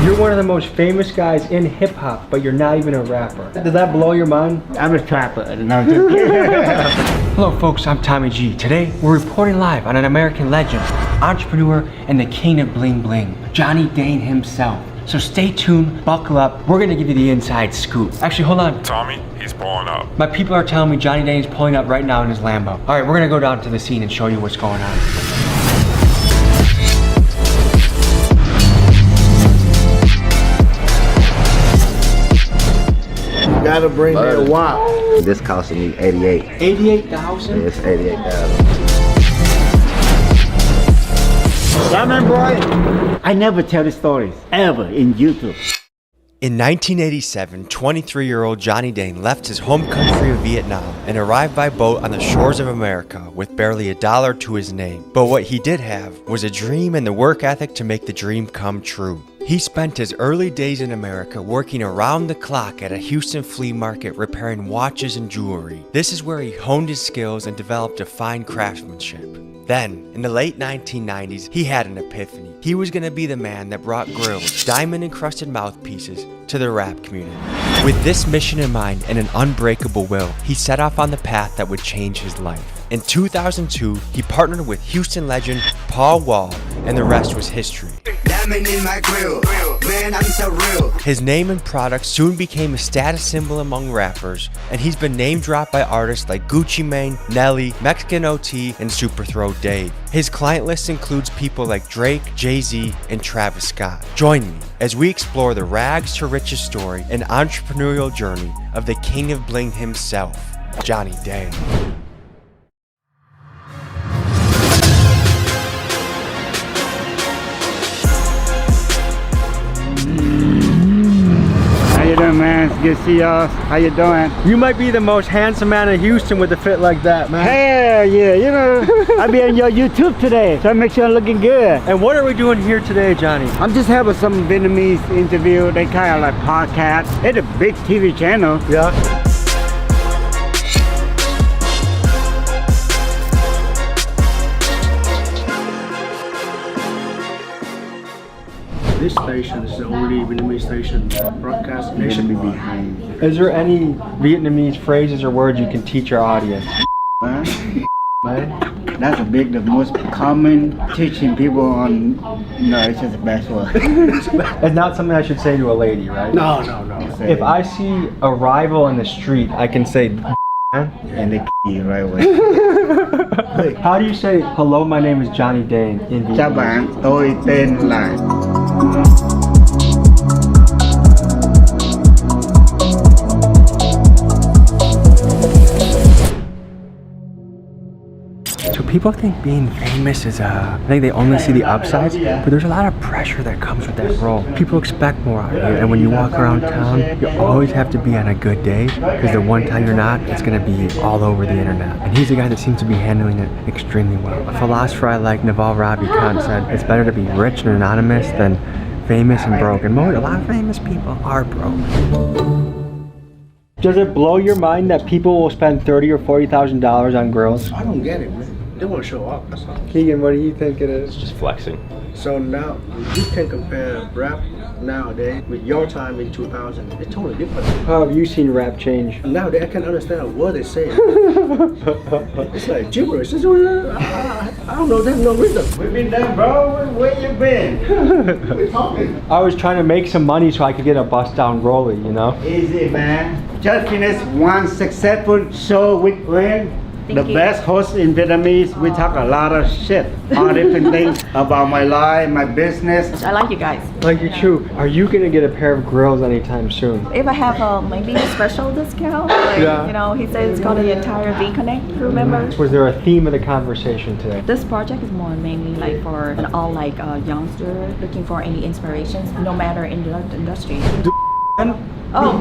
You're one of the most famous guys in hip hop, but you're not even a rapper. Does that blow your mind? I'm a trapper. No, just kidding. Hello folks, I'm Tommy G. Today, we're reporting live on an American legend, entrepreneur, and the king of bling bling, Johnny Dane himself. So stay tuned, buckle up, we're gonna give you the inside scoop. Actually, hold on. Tommy, he's pulling up. My people are telling me Johnny Dane's pulling up right now in his Lambo. All right, we're gonna go down to the scene and show you what's going on. You gotta bring that WAP. This costing me 88. 88,000? It's 88,000. Ramen boy, I never tell the stories ever in YouTube. In 1987, 23-year-old Johnny Dane left his home country of Vietnam and arrived by boat on the shores of America with barely $1 to his name. But what he did have was a dream and the work ethic to make the dream come true. He spent his early days in America working around the clock at a Houston flea market repairing watches and jewelry. This is where he honed his skills and developed a fine craftsmanship. Then, in the late 1990s, he had an epiphany. He was going to be the man that brought grills, diamond-encrusted mouthpieces to the rap community. With this mission in mind and an unbreakable will, he set off on the path that would change his life. In 2002, he partnered with Houston legend Paul Wall, and the rest was history. Diamond in my grill, man, I'm so real. His name and product soon became a status symbol among rappers, and he's been name dropped by artists like Gucci Mane, Nelly, Mexican OT, and Super Throw Dave. His client list includes people like Drake, Jay-Z, and Travis Scott. Join me as we explore the rags to riches story and entrepreneurial journey of the king of bling himself, Johnny Dane. How you doing, man? It's good to see y'all. How you doing? You might be the most handsome man in Houston with a fit like that, man. Hell yeah, you know, I be on your YouTube today, so I make sure I'm looking good. And what are we doing here today, Johnny? I'm just having some Vietnamese interview. They kind of like podcast. It's a big TV channel. Yeah. This station is the only Vietnamese station broadcast nationwide. Is there any Vietnamese phrases or words you can teach our audience? That's the most common teaching people on. No, it's just the best one. It's not something I should say to a lady, right? No, no, no. If I see a rival in the street, I can say, And they right away. how do you say, hello, my name is Johnny Dane in Vietnamese? Chào bạn, tôi tên là. So people think being famous is, I think they only see the upsides, but there's a lot of pressure that comes with that role. People expect more out of you, and when you walk around town, you always have to be on a good day, because the one time you're not, it's gonna be all over the internet. And he's a guy that seems to be handling it extremely well. A philosopher I like, Naval Ravikant, said, it's better to be rich and anonymous than famous and broke. And a lot of famous people are broke. Does it blow your mind that people will spend $30,000 or $40,000 on grills? I don't get it, man. They want to show off, that's all. Keegan, what do you think it is? Just flexing. So now, you can compare rap nowadays with your time in 2000. It's totally different. How have you seen rap change? Nowadays, I can understand what they say. It's like gibberish. I don't know, there's no rhythm. We've been done, bro. Where you been? We're talking. I was trying to make some money so I could get a bust down rollie, you know? Easy, man. Just finished one successful show with Bling. The best host in Vietnamese. We talk a lot of shit, all different things about my life, my business. I like you guys. Like you too. Are you gonna get a pair of grills anytime soon? If I have maybe a special discount, like, Yeah. you know, he said it's got the entire V Connect, remember? Was there a theme of the conversation today? This project is more mainly like for all like youngster looking for any inspirations, no matter in the industry. Oh.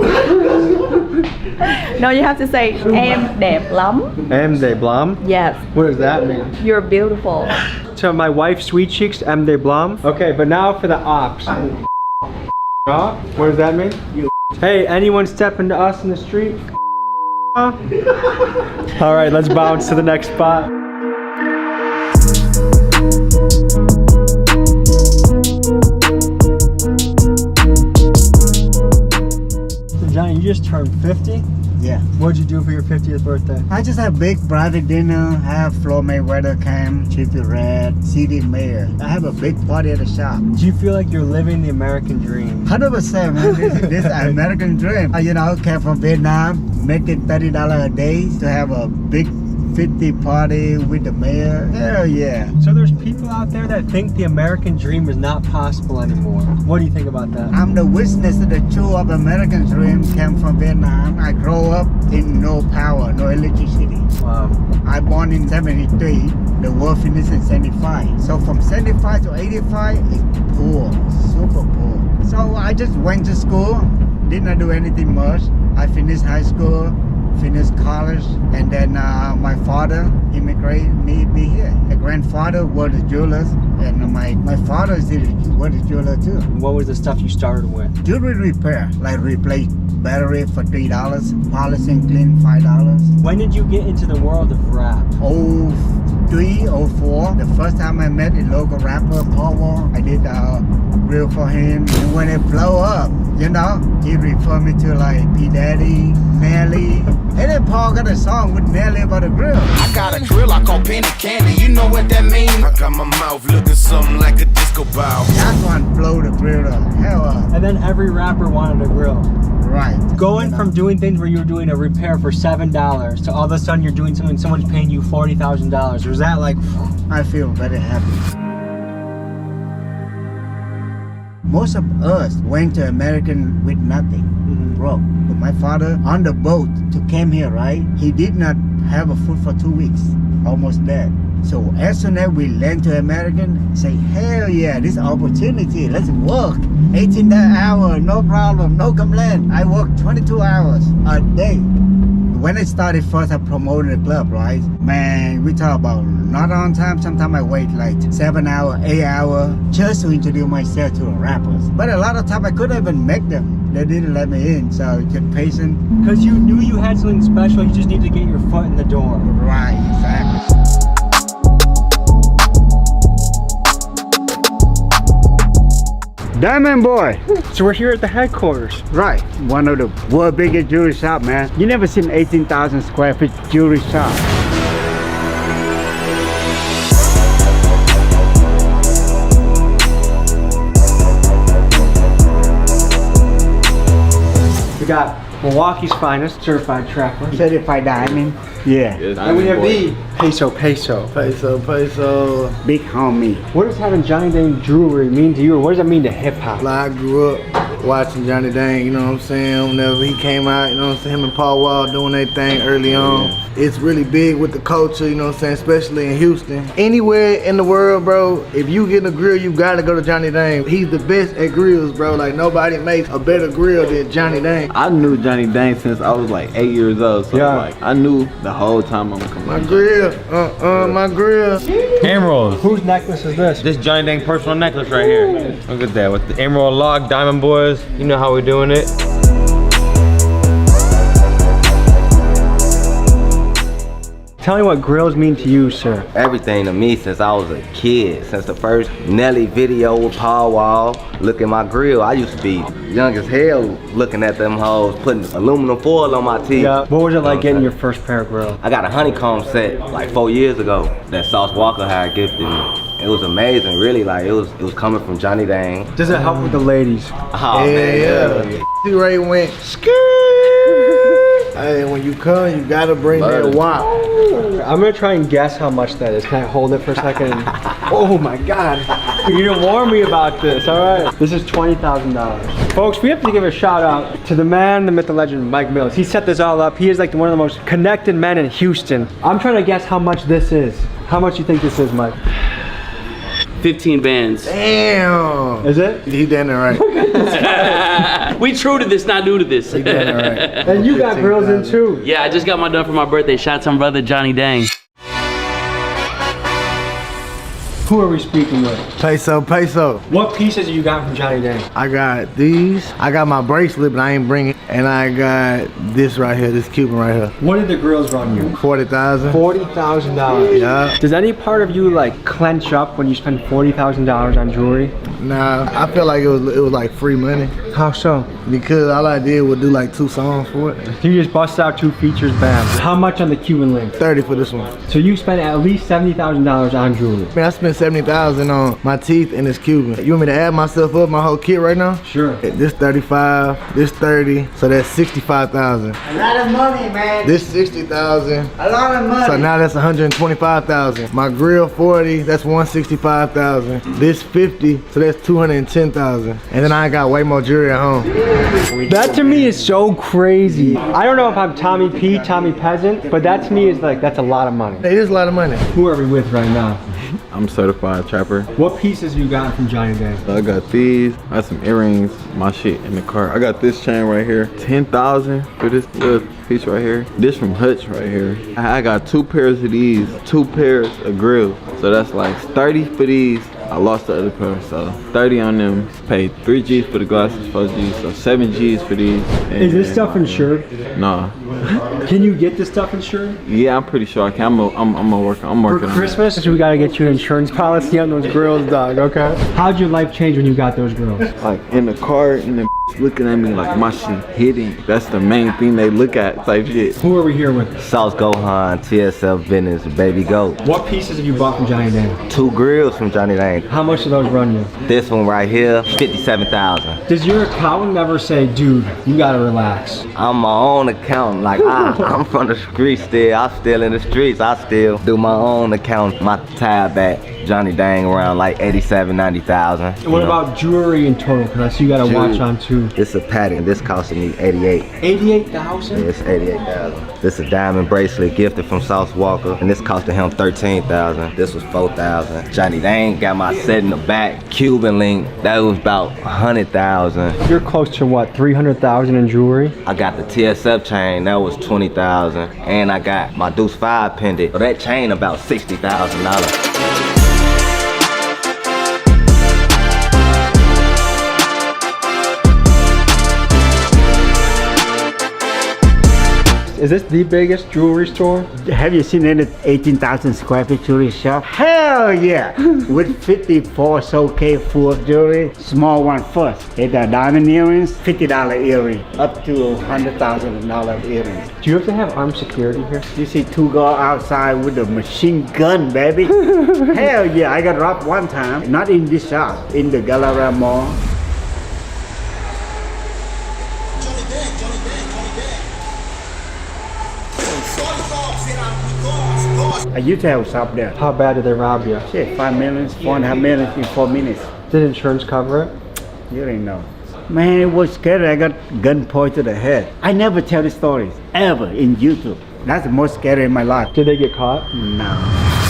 No, you have to say em đẹp lắm. Em de Blam? Yes. What does that mean? You're beautiful. To my wife, Sweet Cheeks, Em de Blam. Okay, but now for the ops. What does that mean? Hey, anyone stepping to us in the street? All right, let's bounce to the next spot. you just turned 50? Yeah. What'd you do for your 50th birthday? I just have big private dinner, have Floyd Mayweather came, Chippy Red, CD Mayor. I have a big party at the shop. Do you feel like you're living the American dream? 100%, man. This American dream. You know, came from Vietnam, making $30 a day to have a big 50 party with the mayor. Hell yeah. So there's people out there that think the American dream is not possible anymore. What do you think about that? I'm the witness of the true of American dream. Came from Vietnam. I grew up in no power, no electricity. Wow. I born in 73. The war finished in 75. So from 75 to 85, it's poor, super poor. So I just went to school, did not do anything much. I finished high school, finished college, and then my father immigrated me be here. My grandfather was a jeweler, and my father was a jeweler too. What was the stuff you started with? Jewelry repair, like replace battery for $3, polish and clean $5. When did you get into the world of rap? 03, 04, the first time I met a local rapper, Paul Wall, I did a reel for him. And when it blow up, you know, he referred me to like P. Daddy, Nelly. And then Paul got a song with Nelly about a grill. I got a grill I call penny candy, you know what that mean? I got my mouth looking something like a disco ball. That one blow the grill the hell up. And then every rapper wanted a grill. Right. Going from doing things where you were doing a repair for $7 to all of a sudden you're doing something someone's paying you $40,000. Was that like... I feel very happy. Most of us went to American with nothing, broke. But my father on the boat to came here, right? He did not have a food for 2 weeks, almost dead. So as soon as we land to American, say, hell yeah, this opportunity, let's work. 18 hours, no problem, no complaint. I work 22 hours a day. When I started first, I promoted the club, right? Man, we talk about not on time. Sometimes I wait like 7 hours, 8 hours just to introduce myself to the rappers. But a lot of time I couldn't even make them. They didn't let me in, so just patient. Because you knew you had something special, you just need to get your foot in the door. Right, exactly. Diamond Boy. So we're here at the headquarters. Right, one of the world's biggest jewelry shop, man. You never seen 18,000 square feet jewelry shop. We got Milwaukee's finest certified trapper. Certified diamond. Yeah. And we have the Peso. Big homie. What does having Johnny Dang jewelry mean to you, or what does that mean to hip hop? I grew up watching Johnny Dang, you know what I'm saying? Whenever he came out, you know what I'm saying? Him and Paul Wall doing their thing early on. It's really big with the culture, you know what I'm saying? Especially in Houston. Anywhere in the world, bro, if you get a grill, you gotta go to Johnny Dang. He's the best at grills, bro. Like, nobody makes a better grill than Johnny Dang. I knew Johnny Dang since I was like 8 years old, so like I knew the whole time I'm coming. My grill, my grill. Emeralds. Whose necklace is this? This Johnny Dang personal necklace right here. Look at that with the emerald lock, diamond boys. You know how we're doing it. Tell me what grills mean to you, sir. Everything to me since I was a kid. Since the first Nelly video with Paul Wall. Look at my grill. I used to be young as hell looking at them hoes, putting aluminum foil on my teeth. Yeah. What was it like getting your first pair of grills? I got a honeycomb set like 4 years ago that Sauce Walker had gifted me. It was amazing, really. Like it was coming from Johnny Dang. Does it help with the ladies? Oh, man. Ray went skirt. Hey, when you come, you gotta bring that wop. I'm gonna try and guess how much that is. Can I hold it for a second? Oh my God. You didn't warn me about this, all right? This is $20,000. Folks, we have to give a shout out to the man, the myth, the legend, Mike Mills. He set this all up. He is like one of the most connected men in Houston. I'm trying to guess how much this is. How much you think this is, Mike? 15 bands. Damn. Is it? He done it right. We true to this, not new to this. He done it right. And you got grills in too. Yeah, I just got mine done for my birthday. Shout out to my brother Johnny Dang. Who are we speaking with? Peso, peso. What pieces you got from Johnny Dang? I got these. I got my bracelet, but I ain't bring it. And I got this right here, this Cuban right here. What did the grills run you? 40,000. $40,000. Yeah. Does any part of you like clench up when you spend $40,000 on jewelry? Nah, I feel like it was like free money. How so? Because all I did was do like 2 songs for it. You just bust out 2 features, bam. How much on the Cuban link? 30 for this one. So you spent at least $70,000 on jewelry. Man, I spent 70,000 on my teeth and this Cuban. You want me to add myself up, my whole kit right now? Sure. This 35, this 30, so that's 65,000. A lot of money, man. This 60,000. A lot of money. So now that's 125,000. My grill 40, that's 165,000. This 50, so that's 210,000. And then I got way more jewelry at home. That to me is so crazy. I don't know if I'm Tommy P, Tommy Peasant, but that to me is like, that's a lot of money. It is a lot of money. Who are we with right now? I'm certified trapper. What pieces you got from Johnny Dang? I got these. I got some earrings. My shit in the car. I got this chain right here. 10,000 for this little piece right here. This from Hutch right here. I got 2 pairs of these. 2 pairs of grills. So that's like 30 for these. I lost the other pair, so 30 on them. Paid 3 G's for the glasses, 4 G's, so 7 G's for these. Is this stuff insured? Nah. Can you get this stuff insured? Yeah, I'm pretty sure I can. I'm working For on it. Christmas, we gotta get you an insurance policy on those grills, dog, okay? How'd your life change when you got those grills? Like in the car, and the looking at me like my shit hitting. That's the main thing they look at, type shit. Who are we here with? Sauce Gohan, TSF Business, Baby Goat. What pieces have you bought from Johnny Dang? 2 grills from Johnny Dang. How much do those run you? This one right here, 57,000. Does your accountant never say, dude, you gotta relax? I'm my own accountant. Like I'm from the streets still. I'm still in the streets. I still do my own account. My tab at Johnny Dang around like 87, 90,000. What about jewelry in total? Because I see you got a watch on too. This is a pattern. This costing me 88. 88,000? It's 88,000. This is a diamond bracelet gifted from Sauce Walker, and this costed him 13,000. This was 4,000. Johnny Dang got my set in the back. Cuban link, that was about 100,000. You're close to what, 300,000 in jewelry? I got the TSF chain, that was 20,000, and I got my Deuce 5 pendant. So that chain about $60,000. Is this the biggest jewelry store? Have you seen any 18,000 square feet jewelry shop? Hell yeah! With 54 showcase full of jewelry. Small one first. It's a diamond earrings, $50 earring, up to $100,000 earrings. Do you have to have armed security here? You see 2 girls outside with a machine gun, baby. Hell yeah! I got robbed one time. Not in this shop, in the Galleria Mall. I used to have a shop there. How bad did they rob you? Shit, 5 million, 4.5 million in 4 minutes. Did insurance cover it? You didn't know. Man, it was scary. I got gun point to the head. I never tell the stories, ever, in YouTube. That's the most scary in my life. Did they get caught? No.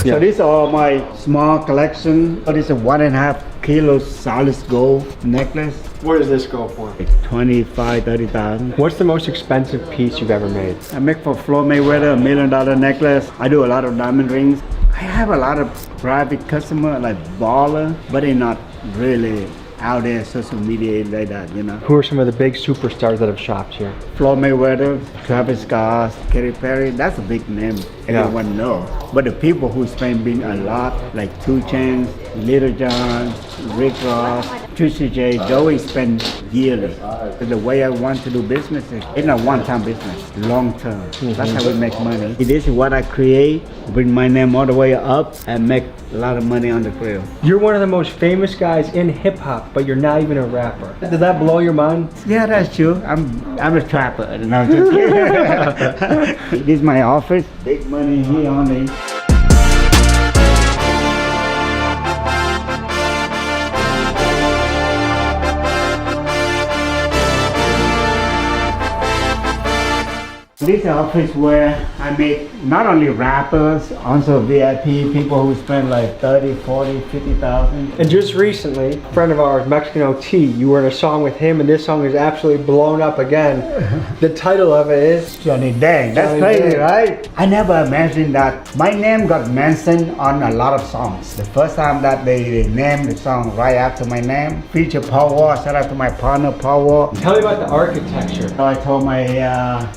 Yeah. So these are my small collection. This is a 1.5 kilo solid gold necklace. What does this go for? It's 25, 30,000. What's the most expensive piece you've ever made? I make for Floyd Mayweather $1 million necklace. I do a lot of diamond rings. I have a lot of private customer like baller, but they're not really out there social media like that, you know. Who are some of the big superstars that have shopped here? Floyd Mayweather, Travis Scott, Katy Perry, that's a big name everyone knows. But the people who spending a lot, like 2 Chainz, Little John, Rick Ross, Trisha J, they always spend yearly. The way I want to do business is it's not one-time business, long-term. That's how we make money. This is what I create, bring my name all the way up, and make a lot of money on the grill. You're one of the most famous guys in hip-hop, but you're not even a rapper. Did that blow your mind? Yeah, that's true. I'm a trapper. No, just kidding. This is my office. Big money here only. This is an office where I make not only rappers, also VIP, people who spend like 30, 40, 50,000. And just recently, a friend of ours, Mexican T, you were in a song with him, and this song is absolutely blown up again. The title of it is Johnny Dang. That's Johnny crazy, Dang. right? I never imagined that my name got mentioned on a lot of songs. The first time that they named the song right after my name, feature Paul Wall. Shout out to my partner Paul Wall. Tell me about the architecture. So I told my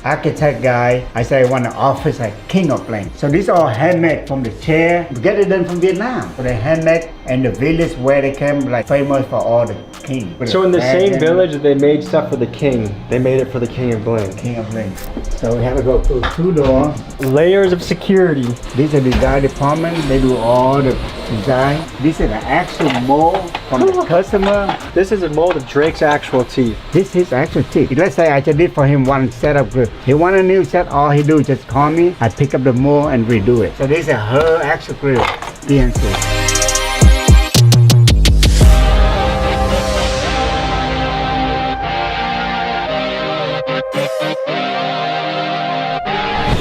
architect guy, I said I want an office like King of Bling. So these are all handmade from the chair. We get it done from Vietnam. So they handmade, and the village where they came like famous for all the king. So in the same village that they made stuff for the king, they made it for the King of Bling. King of Bling. So we have to go through 2 doors. Layers of security. This is the design department. They do all the design. This is the actual mold from the customer. This is a mold of Drake's actual teeth. This is actual teeth. Let's say I just did for him one set of grill. He want a new set, all he do is just call me. I pick up the mold and redo it. So this is her actual grill, PNC.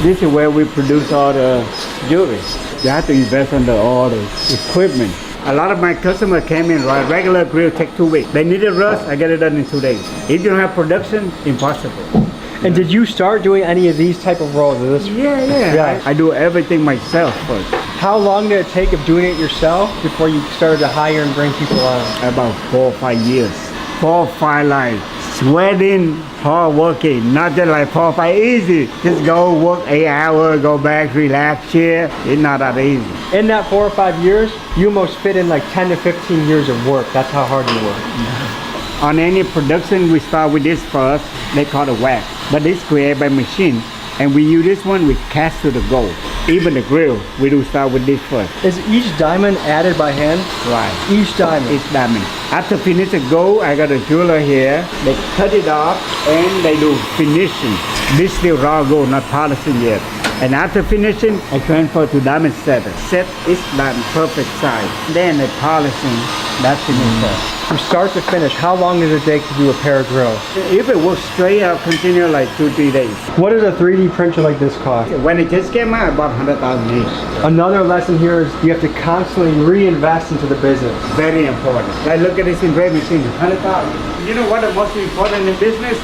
This is where we produce all the jewelry. You have to invest in all the equipment. A lot of my customers came in, right? Regular grill take 2 weeks. They need a rush, I get it done in 2 days. If you don't have production, impossible. And did you start doing any of these type of rolls? Yeah. I do everything myself first. How long did it take of doing it yourself before you started to hire and bring people on? About 4 or 5 years. 4 or 5 like sweating, hard working, not just like 4 or 5 easy. Just go work 8 hours, go back, relax, chill. It's not that easy. In that 4 or 5 years, you almost fit in like 10 to 15 years of work. That's how hard you work. On any production, we start with this first. They call it wax. But this created by machine. And we use this one, we cast to the gold. Even the grill, we do start with this first. Is each diamond added by hand? Right. Each diamond? Each diamond. After finish the gold, I got a jeweler here. They cut it off and they do finishing. This still raw gold, not polishing yet. And after finishing, I transfer to diamond setter. Set is diamond perfect size. Then the polishing, that's finished. From start to finish, how long does it take to do a pair of grills? If it works straight, I'll continue like 2-3 days. What does a 3D printer like this cost? When it just came out, about 100,000 each. Another lesson here is you have to constantly reinvest into the business. Very important. Like look at this engraving machine, 100,000. You know what the most important in business?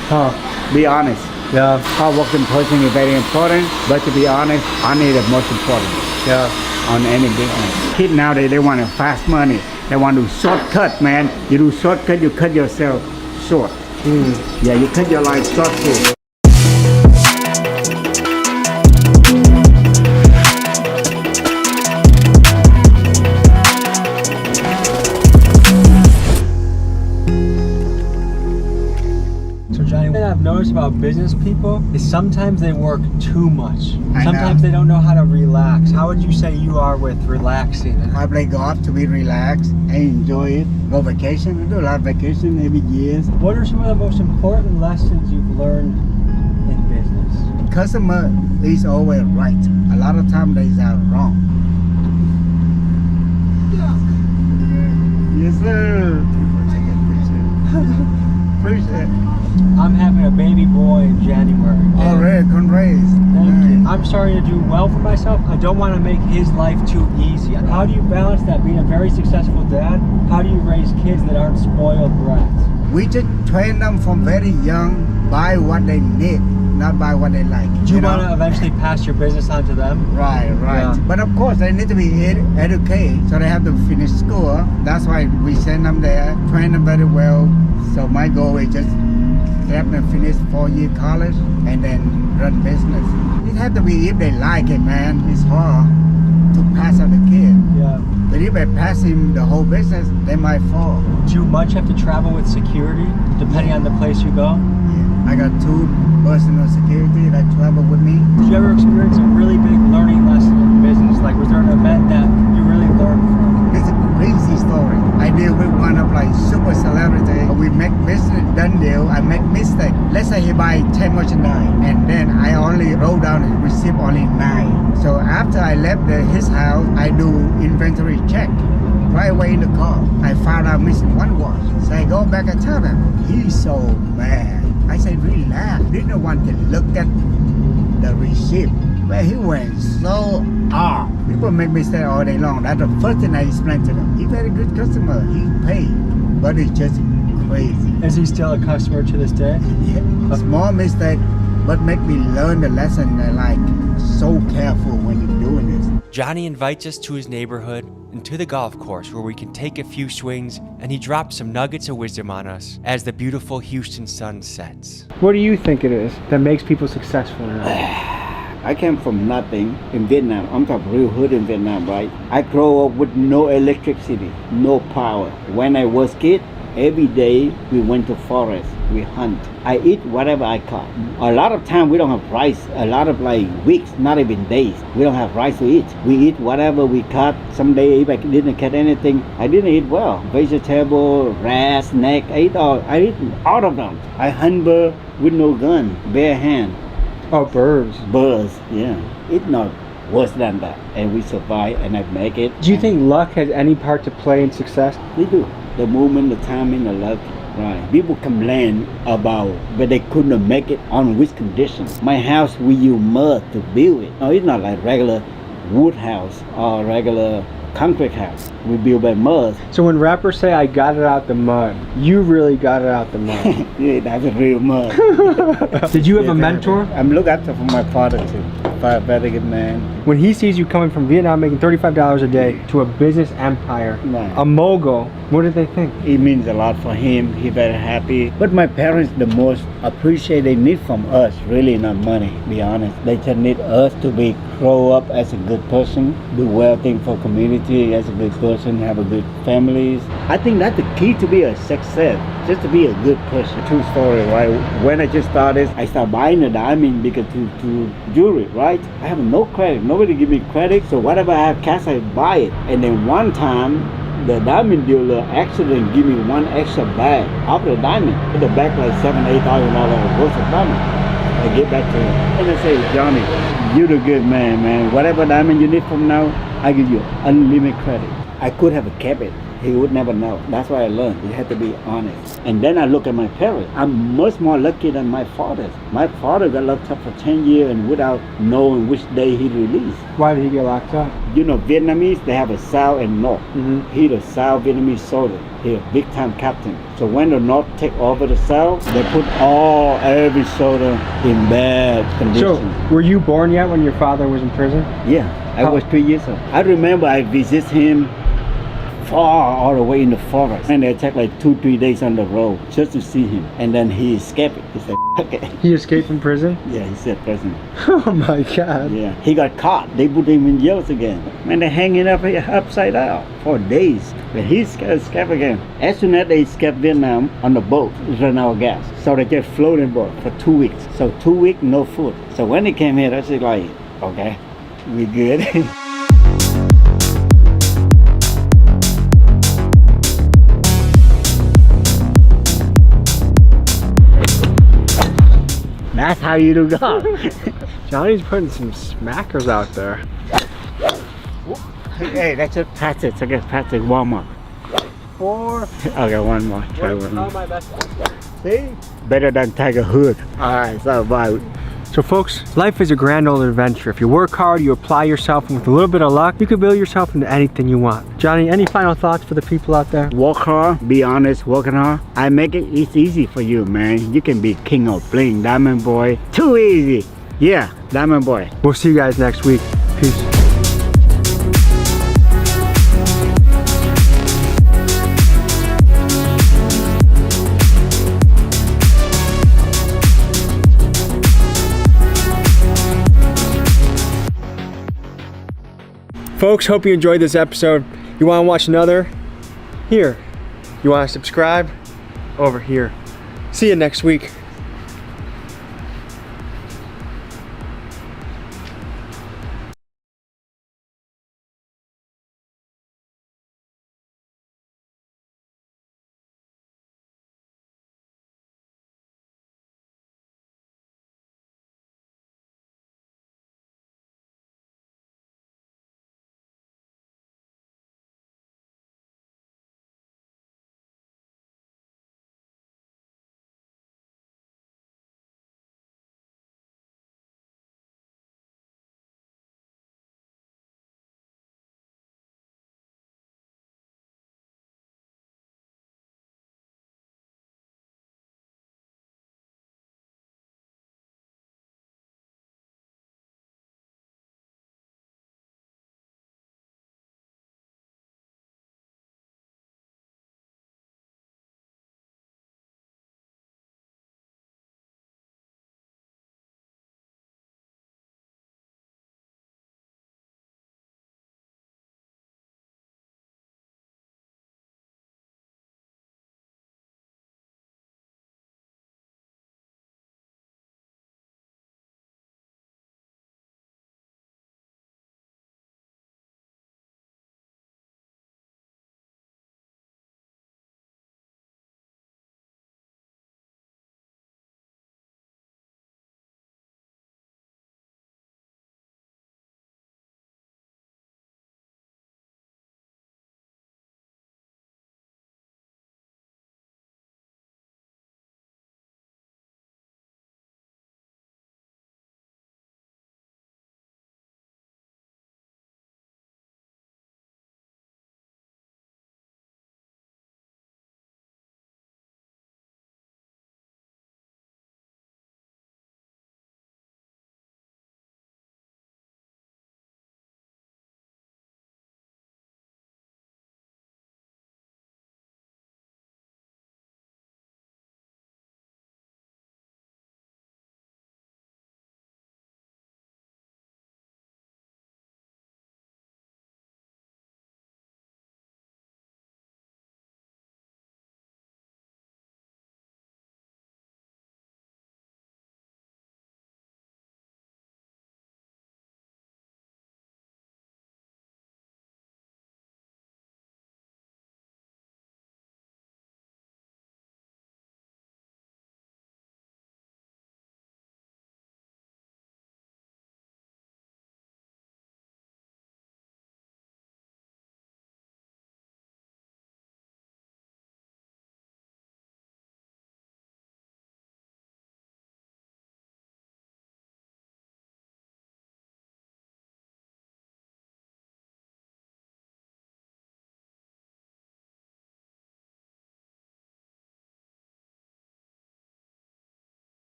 Be honest. Yeah. Hard working person is very important, but to be honest, honor is the most important. Yeah. On any business. Kids nowadays, they want a fast money. They want to do shortcut, man. You do shortcut, you cut yourself short. Yeah, you cut your life short too. I've noticed about business people is sometimes they work too much. I Sometimes know. they don't know how to relax. How would you say you are with relaxing? I play golf to be relaxed. I enjoy it. Go vacation. I do a lot of vacation every year. What are some of the most important lessons you've learned in business? Customer is always right. A lot of times they are wrong. Yes, sir. Appreciate it. I'm having a baby boy in January. All right, congrats. Thank you. I'm starting to do well for myself. I don't want to make his life too easy. How do you balance that, being a very successful dad? How do you raise kids that aren't spoiled brats? We just train them from very young by what they need, not by what they like. Do you want to eventually pass your business on to them? Right. Yeah. But of course, they need to be educated, so they have to finish school. That's why we send them there, train them very well. So my goal is just help them finish 4-year college and then run business. It has to be if they like it, man. It's hard to pass on the kid. Yeah. But if I pass him the whole business, they might fall. Do you much have to travel with security, depending on the place you go? Yeah. I got 2 personal security that travel with me. Did you ever experience a really big learning lesson in business? Like, was there an event that you really learned from? It's a crazy story. I deal with one of like super celebrity. We make business done deal. I make mistake. Let's say he buy 10 merchandise, and then I only wrote down and receive only 9. So after I left his house, I do inventory check. Right away in the car, I found out missing 1 watch. So I go back and tell him. He's so mad. I say, relax. Didn't want to look at the receipt. But he went so off. People make mistake all day long. That's the first thing I explained to them. He's very good customer. He paid, but it's just crazy. Is he still a customer to this day? Yeah. Small mistake, but make me learn the lesson. And like so careful when you're doing this. Johnny invites us to his neighborhood and to the golf course where we can take a few swings, and he drops some nuggets of wisdom on us as the beautiful Houston sun sets. What do you think it is that makes people successful now? I came from nothing in Vietnam. I'm talking real hood in Vietnam, right? I grew up with no electricity, no power. When I was kid, every day we went to forest, we hunt. I eat whatever I caught. A lot of time we don't have rice. A lot of like weeks, not even days, we don't have rice to eat. We eat whatever we caught. Some day if I didn't catch anything, I didn't eat well. Vegetable, rat, snake, I eat all of them. I hunt bird with no gun, bare hand. Oh, birds. Birds, yeah. It's not worse than that. And we survive and I make it. Do you think luck has any part to play in success? They do. The movement, the timing, the luck. Right. People complain about, but they couldn't make it on which conditions. My house, we use mud to build it. No, it's not like regular wood house or regular concrete house. We build by mud. So when rappers say I got it out the mud, you really got it out the mud. Yeah, that's a real mud. Did you have a mentor? I'm looking after for my father too. Very good man. When he sees you coming from Vietnam making $35 a day to a business empire, Right. a mogul, what do they think? It means a lot for him. He very happy. But my parents the most appreciate they need from us, really not money, be honest. They just need us to be grow up as a good person, do well thing for community as a good person, have a good families. I think that's the key to be a success, just to be a good person. True story, right? When I just started, I started buying a diamond because to jewelry, right? I have no credit. Nobody give me credit. So whatever I have cash, I buy it. And then one time, the diamond dealer accident give me one extra bag of the diamond. Put the bag like $7,000-8,000 worth of diamond. I get back to him. And I say, Johnny, you're the good man. Whatever diamond you need from now, I give you unlimited credit. I could have kept it. He would never know. That's why I learned. You have to be honest. And then I look at my parents. I'm much more lucky than my father. My father got locked up for 10 years and without knowing which day he released. Why did he get locked up? You know, Vietnamese, they have a South and North. Mm-hmm. He the South Vietnamese soldier. He a big time captain. So when the North take over the South, they put every soldier in bad condition. So, were you born yet when your father was in prison? Yeah, I was 3 years old. I remember I visit him far all the way in the forest, and they take like 2-3 days on the road just to see him, and then he escaped. He said, okay. He escaped from prison? Yeah, he said prison. Oh my God. Yeah, he got caught. They put him in jail again. Man, they hanging up upside down for days. But he escaped again. As soon as they escaped Vietnam on the boat, run out of gas. So they just floating boat for 2 weeks. So 2 weeks, no food. So when they came here, I was like, okay, we good. That's how you do golf. Johnny's putting some smackers out there. Hey, that's it. Pass it. Okay, pass it. Warm up. 4. Okay, one more. Try one more. My best. See? Better than Tiger Hood. Alright, so bye. So folks, life is a grand old adventure. If you work hard, you apply yourself, and with a little bit of luck, you can build yourself into anything you want. Johnny, any final thoughts for the people out there? Work hard, be honest, working hard. I make it's easy for you, man. You can be king of bling, diamond boy. Too easy. Yeah, diamond boy. We'll see you guys next week. Peace. Folks, hope you enjoyed this episode. You want to watch another? Here. You want to subscribe? Over here. See you next week.